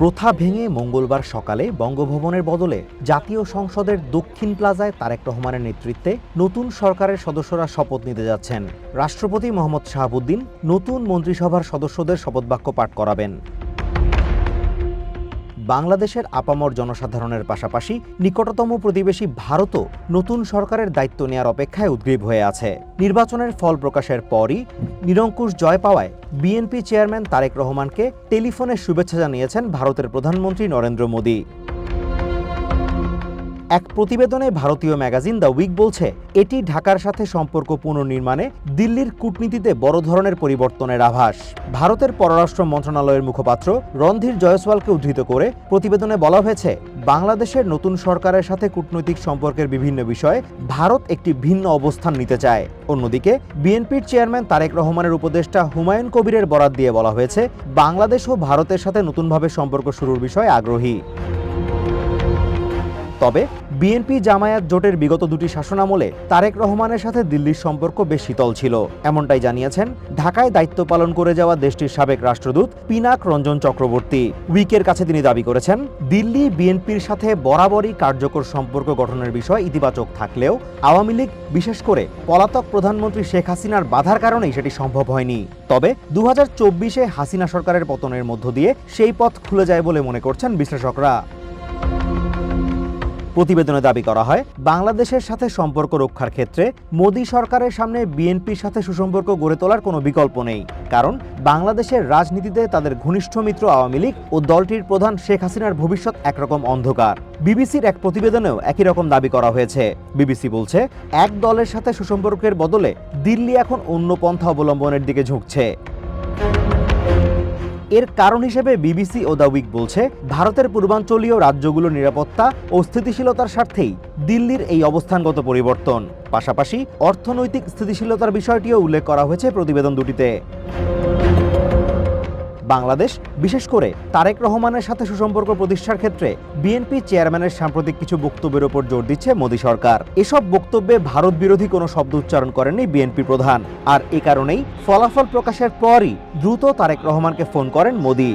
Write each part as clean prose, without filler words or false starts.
প্রথা ভেঙে মঙ্গলবার সকালে বঙ্গভবনের বদলে জাতীয় সংসদের দক্ষিণ প্লাজায় তারেক রহমানের নেতৃত্বে নতুন সরকারের সদস্যরা শপথ নিতে যাচ্ছেন। রাষ্ট্রপতি মোহাম্মদ শাহাবুদ্দিন নতুন মন্ত্রিসভার সদস্যদের শপথবাক্য পাঠ করাবেন। বাংলাদেশের আপামর জনসাধারণের পাশাপাশি নিকটতম প্রতিবেশী ভারতও নতুন সরকারের দায়িত্ব নেওয়ার অপেক্ষায় উদ্গ্রীব হয়ে আছে। নির্বাচনের ফল প্রকাশের পরই নিরঙ্কুশ জয় পাওয়ায় বিএনপি চেয়ারম্যান তারেক রহমানকে টেলিফোনে শুভেচ্ছা জানিয়েছেন ভারতের প্রধানমন্ত্রী নরেন্দ্র মোদি। এক প্রতিবেদনে ভারতীয় ম্যাগাজিন দ্য উইক বলছে, এটি ঢাকার সাথে সম্পর্ক পুনর্নির্মাণে দিল্লির কূটনীতিতে বড় ধরনের পরিবর্তনের আভাস। ভারতের পররাষ্ট্র মন্ত্রণালয়ের মুখপাত্র রণধীর জয়সওয়ালকে উদ্ধৃত করে প্রতিবেদনে বলা হয়েছে, বাংলাদেশের নতুন সরকারের সাথে কূটনৈতিক সম্পর্কের বিভিন্ন বিষয়ে ভারত একটি ভিন্ন অবস্থান নিতে চায়। অন্যদিকে বিএনপির চেয়ারম্যান তারেক রহমানের উপদেষ্টা হুমায়ুন কবিরের বরাত দিয়ে বলা হয়েছে, বাংলাদেশ ও ভারতের সাথে নতুনভাবে সম্পর্ক শুরুর বিষয়ে আগ্রহী। তবে বিএনপি জামায়াত জোটের বিগত দুটি শাসনামলে তারেক রহমানের সাথে দিল্লির সম্পর্ক বেশ শীতল ছিল, এমনটাই জানিয়েছেন ঢাকায় দায়িত্ব পালন করে যাওয়া দেশটির সাবেক রাষ্ট্রদূত পিনাক রঞ্জন চক্রবর্তী। উইকের কাছে তিনি দাবি করেছেন, দিল্লি বিএনপির সাথে বরাবরই কার্যকর সম্পর্ক গঠনের বিষয় ইতিবাচক থাকলেও আওয়ামী লীগ, বিশেষ করে পলাতক প্রধানমন্ত্রী শেখ হাসিনার বাধার কারণেই সেটি সম্ভব হয়নি। তবে 2024-এ হাসিনা সরকারের পতনের মধ্য দিয়ে সেই পথ খুলে যায় বলে মনে করছেন বিশ্লেষকরা। প্রতিবেদনে দাবি করা হয়, বাংলাদেশের সাথে সম্পর্ক রক্ষার ক্ষেত্রে মোদি সরকারের সামনে বিএনপির সাথে সুসম্পর্ক গড়ে তোলার কোনো বিকল্প নেই। কারণ বাংলাদেশের রাজনীতিতে তাদের ঘনিষ্ঠ মিত্র আওয়ামী লীগ ও দলটির প্রধান শেখ হাসিনার ভবিষ্যৎ একরকম অন্ধকার। বিবিসির এক প্রতিবেদনেও একই রকম দাবি করা হয়েছে। বিবিসি বলছে, এক দলের সাথে সুসম্পর্কের বদলে দিল্লি এখন অন্য পন্থা অবলম্বনের দিকে ঝুঁকছে। এর কারণ হিসেবে বিবিসি ও দ্য উইক বলছে, ভারতের পূর্বাঞ্চলীয় রাজ্যগুলোর নিরাপত্তা ও স্থিতিশীলতার স্বার্থেই দিল্লির এই অবস্থানগত পরিবর্তন। পাশাপাশি অর্থনৈতিক স্থিতিশীলতার বিষয়টিও উল্লেখ করা হয়েছে প্রতিবেদন দুটিতে। বাংলাদেশ, বিশেষ করে তারেক রহমানের সাথে সুসম্পর্ক প্রতিষ্ঠার ক্ষেত্রে বিএনপি চেয়ারম্যানের সাম্প্রতিক কিছু বক্তব্যের উপর জোর দিচ্ছে মোদি সরকার। এসব বক্তব্যে ভারত বিরোধী কোনো শব্দ উচ্চারণ করেননি বিএনপি প্রধান, আর এ কারণেই ফলাফল প্রকাশের পরই দ্রুত তারেক রহমানকে ফোন করেন মোদি।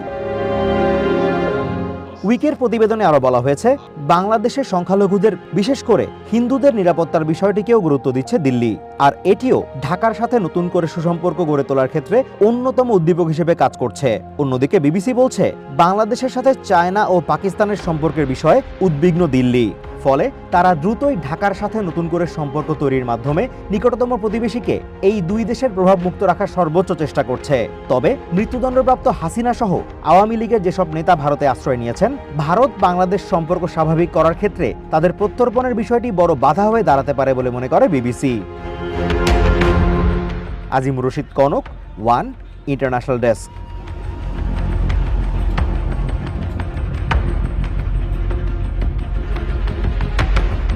উইকের প্রতিবেদনে আরও বলা হয়েছে, বাংলাদেশের সংখ্যালঘুদের, বিশেষ করে হিন্দুদের নিরাপত্তার বিষয়টিকেও গুরুত্ব দিচ্ছে দিল্লি, আর এটিও ঢাকার সাথে নতুন করে সুসম্পর্ক গড়ে তোলার ক্ষেত্রে অন্যতম উদ্দীপক হিসেবে কাজ করছে। অন্যদিকে বিবিসি বলছে, বাংলাদেশের সাথে চায়না ও পাকিস্তানের সম্পর্কের বিষয়ে উদ্বিগ্ন দিল্লি। ফলে তারা দ্রুতই ঢাকার সাথে নতুন করে সম্পর্ক তৈরির মাধ্যমে নিকটতম প্রতিবেশীকে এই দুই দেশের প্রভাবমুক্ত রাখার সর্বোচ্চ চেষ্টা করছে। তবে মৃত্যুদণ্ডপ্রাপ্ত হাসিনা সহ আওয়ামী লীগের যেসব নেতা ভারতে আশ্রয় নিয়েছেন, ভারত বাংলাদেশ সম্পর্ক স্বাভাবিক করার ক্ষেত্রে তাদের প্রত্যর্পণের বিষয়টি বড় বাধা হয়ে দাঁড়াতে পারে বলে মনে করে BBC. Azimur Rashid Kanak, one international desk.